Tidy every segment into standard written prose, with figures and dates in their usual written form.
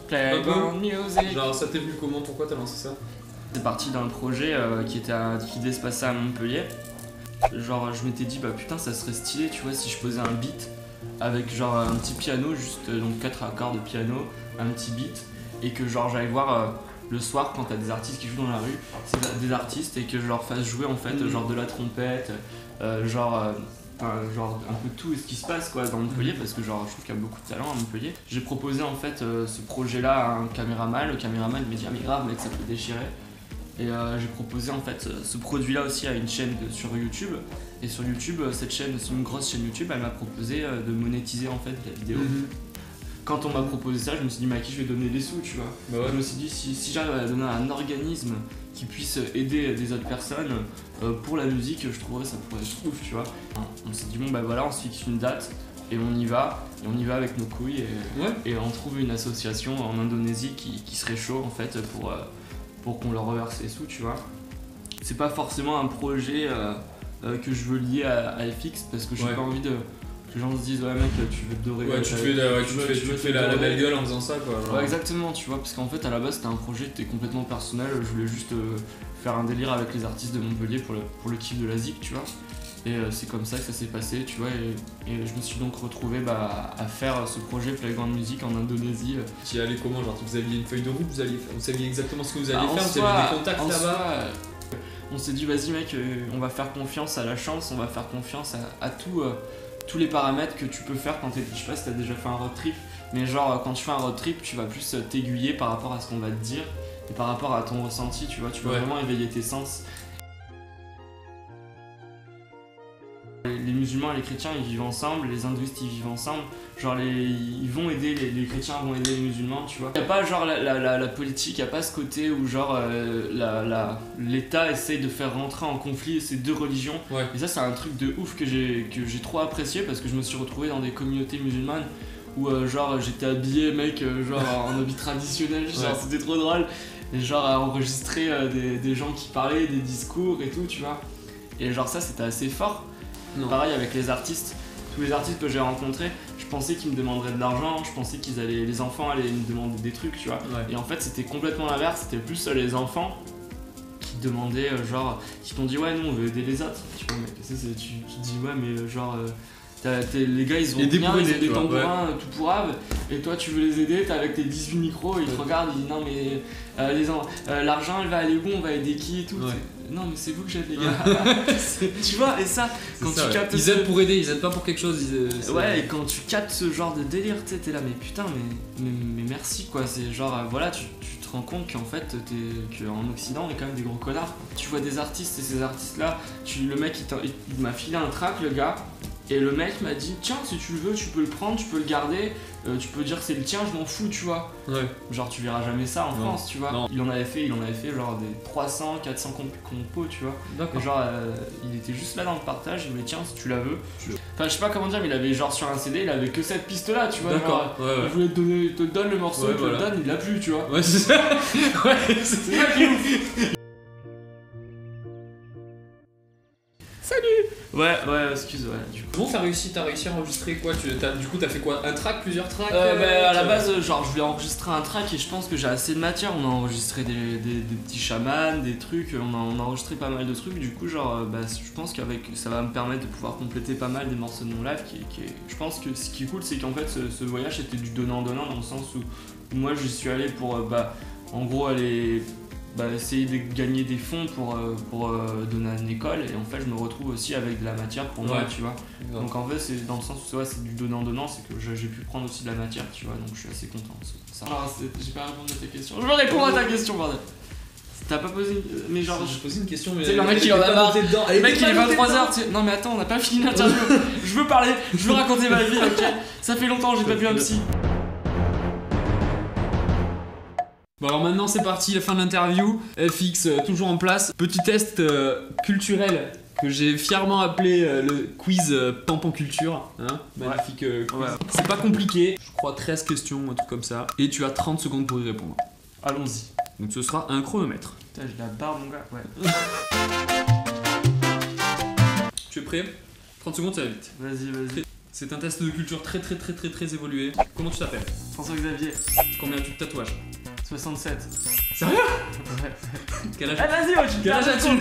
Playground Music. Genre ça t'est venu comment? Pourquoi t'as lancé ça? C'est parti d'un projet qui devait se passer à Montpellier. Genre je m'étais dit bah putain ça serait stylé tu vois si je posais un beat avec genre un petit piano juste donc 4 accords de piano, un petit beat et que genre j'allais voir le soir quand t'as des artistes qui jouent dans la rue, c'est des artistes et que je leur fasse jouer en fait genre de la trompette, genre un peu tout ce qui se passe quoi dans Montpellier parce que genre je trouve qu'il y a beaucoup de talent à Montpellier. J'ai proposé en fait ce projet là à un caméraman, le caméraman m'a dit ah mais grave mec ça peut déchirer. Et j'ai proposé en fait ce produit là aussi à une chaîne sur YouTube. Et sur YouTube, cette chaîne, c'est une grosse chaîne YouTube, elle m'a proposé de monétiser en fait la vidéo. Quand on m'a proposé ça, je me suis dit mais à qui je vais donner des sous tu vois. Bah ouais. Je me suis dit si j'arrive à donner à un organisme qui puisse aider des autres personnes pour la musique, je trouverais ça pourrait être ouf tu vois. On s'est dit bon bah voilà on se fixe une date et on y va avec nos couilles et on trouve une association en Indonésie qui serait chaud en fait pour qu'on leur reverse les sous tu vois. C'est pas forcément un projet que je veux lier à FX parce que j'ai pas envie que les gens se disent ouais mec tu veux te dorer. Ouais tu fais la belle gueule en faisant ça quoi. Genre. Ouais exactement tu vois parce qu'en fait à la base c'était un projet qui était complètement personnel, je voulais juste faire un délire avec les artistes de Montpellier pour le kiff de la zik tu vois. Et c'est comme ça que ça s'est passé tu vois et je me suis donc retrouvé à faire ce projet Playground Music en Indonésie. Tu y allais comment? Genre vous aviez une feuille de route, vous saviez exactement ce que vous alliez faire, vous aviez des contacts là-bas? On s'est dit vas-y mec on va faire confiance à la chance, on va faire confiance à tous les paramètres que tu peux faire quand t'es, je sais pas si t'as déjà fait un road trip, mais genre quand tu fais un road trip tu vas plus t'aiguiller par rapport à ce qu'on va te dire et par rapport à ton ressenti tu vois, tu vas vraiment éveiller tes sens. Les musulmans et les chrétiens ils vivent ensemble, les hindouistes ils vivent ensemble, genre ils vont aider, les chrétiens vont aider les musulmans tu vois. Y'a pas genre la politique, y'a pas ce côté où genre l'État essaye de faire rentrer en conflit ces deux religions. Et ça c'est un truc de ouf que j'ai trop apprécié parce que je me suis retrouvé dans des communautés musulmanes où genre j'étais habillé mec genre en habit traditionnel, genre c'était trop drôle. Et genre à enregistrer des gens qui parlaient, des discours et tout tu vois. Et genre ça c'était assez fort. Pareil avec les artistes, tous les artistes que j'ai rencontrés, je pensais qu'ils me demanderaient de l'argent, je pensais les enfants allaient me demander des trucs, tu vois. Et en fait c'était complètement l'inverse, c'était plus les enfants qui demandaient genre, qui t'ont dit ouais nous on veut aider les autres, tu vois, mais tu te dis ouais mais genre les gars ils ont bien, ils ont des tambourins tout pourraves et toi tu veux les aider, t'es avec tes 18 micros et ils te regardent, ils disent non mais l'argent elle va aller où, on va aider qui et tout. Non mais c'est vous que j'aide les gars. Tu vois et ça quand tu captes ils aident pour aider, ils aident pas pour quelque chose ouais et quand tu captes ce genre de délire tu sais t'es là mais putain mais merci quoi, c'est genre voilà tu te rends compte qu'en fait qu'en Occident on est quand même des gros connards. Tu vois des artistes et ces artistes là le mec il m'a filé un track le gars et le mec m'a dit tiens si tu le veux tu peux le prendre, tu peux le garder, tu peux dire c'est le tien, je m'en fous tu vois. Genre tu verras jamais ça en France tu vois. Il en avait fait genre des 300, 400 compos tu vois. Et genre il était juste là dans le partage, il me dit tiens si tu la veux. Enfin je sais pas comment dire mais il avait genre sur un CD il avait que cette piste là tu vois. Il voulait te donne le morceau, il te le donne, il l'a plus tu vois. Ouais c'est ça. C'est ça qui est ouf. Ouais, excuse, du coup. Comment t'as réussi à enregistrer quoi? Du coup t'as fait quoi? Un track, plusieurs tracks? À la base, genre je voulais enregistrer un track et je pense que j'ai assez de matière. On a enregistré des petits chamans, des trucs, on a enregistré pas mal de trucs. Du coup, genre, je pense qu'avec ça va me permettre de pouvoir compléter pas mal des morceaux de mon live. Je pense que ce qui est cool, c'est qu'en fait, ce voyage était du donnant-donnant dans le sens où moi je suis allé pour, en gros, aller. Essayer de gagner des fonds pour donner à une école et en fait je me retrouve aussi avec de la matière pour moi tu vois. Donc en fait c'est dans le sens où c'est du donnant-donnant, c'est que j'ai pu prendre aussi de la matière tu vois, donc je suis assez content de ça. Alors j'ai pas répondu à ta question, je vais répondre à ta question bordel. T'as pas posé mais genre j'ai posé une question mais le mec il en a marre, le mec il est 23h non mais attends on n'a pas fini l'interview. Je veux parler, je veux raconter ma vie ok. Ça fait longtemps j'ai pas vu un psy. Bon alors maintenant c'est parti, la fin de l'interview, FX toujours en place. Petit test culturel que j'ai fièrement appelé le quiz Pampon Culture, hein, magnifique quiz. C'est pas compliqué, je crois 13 questions, un truc comme ça, et tu as 30 secondes pour y répondre. Allons-y. Donc ce sera un chronomètre. Putain j'ai la barre mon gars, ouais. Tu es prêt? 30 secondes ça va vite. Vas-y. C'est un test de culture très évolué. Comment tu t'appelles? François-Xavier, Combien as-tu de tatouages? 67. Sérieux? Ouais. Quel âge? Vas-y, moi, Quel âge as-tu?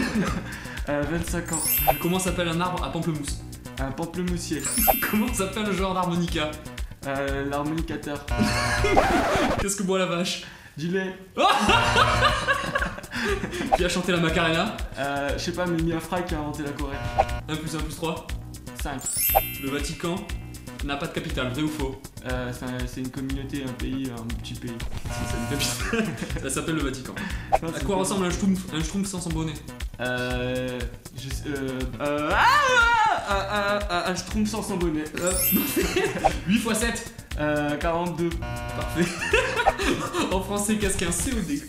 25 ans. Comment s'appelle un arbre à pamplemousse? Un pamplemoussier. Comment s'appelle le genre d'harmonica? L'harmonicateur. Qu'est-ce que boit la vache? Du lait. Qui a chanté la Macarena? Je sais pas, mais Mia Fry qui a inventé la Corée. 1 plus 1 plus 3. 5. Le Vatican n'a pas de capitale, vrai ou faux? C'est une communauté, un pays, un petit pays. C'est une capitale. Ça s'appelle le Vatican. À quoi ressemble un schtroumpf sans son bonnet? Un schtroumpf sans son bonnet. 8 x 7. 42. Parfait. En français, qu'est-ce qu'un COD?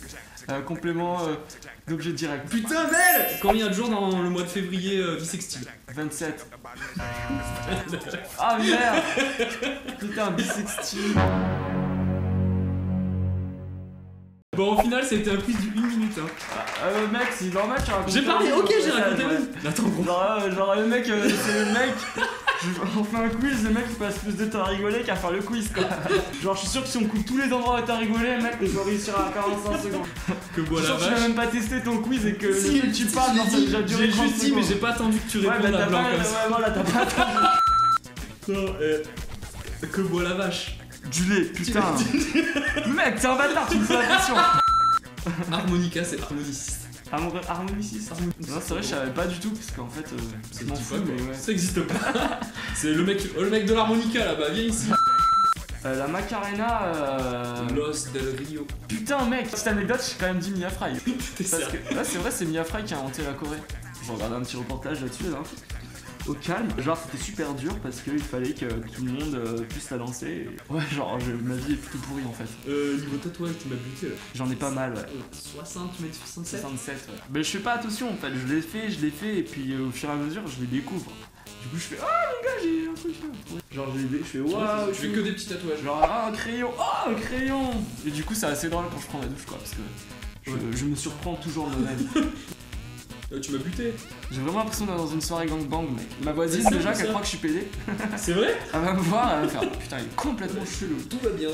Complément d'objet direct. Putain, belle! Combien il y a de jours dans le mois de février bissextile? 27. Ah merde. Putain, bissextile. Bon, au final, c'était un quiz du 1 minute. Hein. Mec, c'est normal, tu racontes. J'ai parlé, ok, j'ai raconté. Ouais. Attends, gros. Genre le mec, c'est le mec. On fait un quiz, le mec il passe plus de temps à rigoler qu'à faire le quiz quoi. Genre je suis sûr que si on coupe tous les endroits où t'as rigolé, mec, il faut réussir à 45 secondes. Que bois Je suis la sûr que tu n'as vache. même pas testé ton quiz et que Si, le truc que tu parles, genre, ça a déjà duré j'ai 30 juste dit, mais secondes. j'ai pas attendu que tu Ouais, répondes bah à t'as blanc pas, comme ça. ouais, voilà, t'as pas attendu. Non, que boit la vache? Du lait, putain. Mec, t'es un bâtard, tu me fais la pression. Harmonica, c'est harmoniciste. Harmoniciste. Non, c'est vrai, je savais pas du tout parce qu'en fait, Ça je m'en existe fous, pas, mais quoi. ouais. Ça existe pas. C'est le mec de l'harmonica là-bas, viens ici. La Macarena. Los del Rio. Putain, mec, petite anecdote, j'ai quand même dit Mia Fry. T'es Parce sérieux? que là, c'est vrai, c'est Mia Fry qui a inventé la Corée. Je regardais un petit reportage là-dessus, là. Au calme, genre c'était super dur parce qu'il fallait que tout le monde puisse la danser. Ouais, genre ma vie est plutôt pourrie en fait. Niveau tatouage, tu m'as buté là. J'en ai pas mal, ouais. 60, tu m'as dit 67. 67, ouais. Mais je fais pas attention en fait, je l'ai fait, et puis au fur et à mesure, je les découvre. Du coup, je fais, ah les gars, j'ai un truc là. Genre, je fais, waouh, Tu fais que des petits tatouages. genre, ah un crayon, oh un crayon. Et du coup, c'est assez drôle quand je prends la douche quoi, parce que je me surprends toujours moi-même. Tu m'as buté. J'ai vraiment l'impression d'être dans une soirée gangbang, mec. Ma voisine, C'est déjà, ça. qu'elle croit que je suis pédé, C'est vrai? elle va me voir, elle va me faire putain, il est complètement chelou. Tout va bien.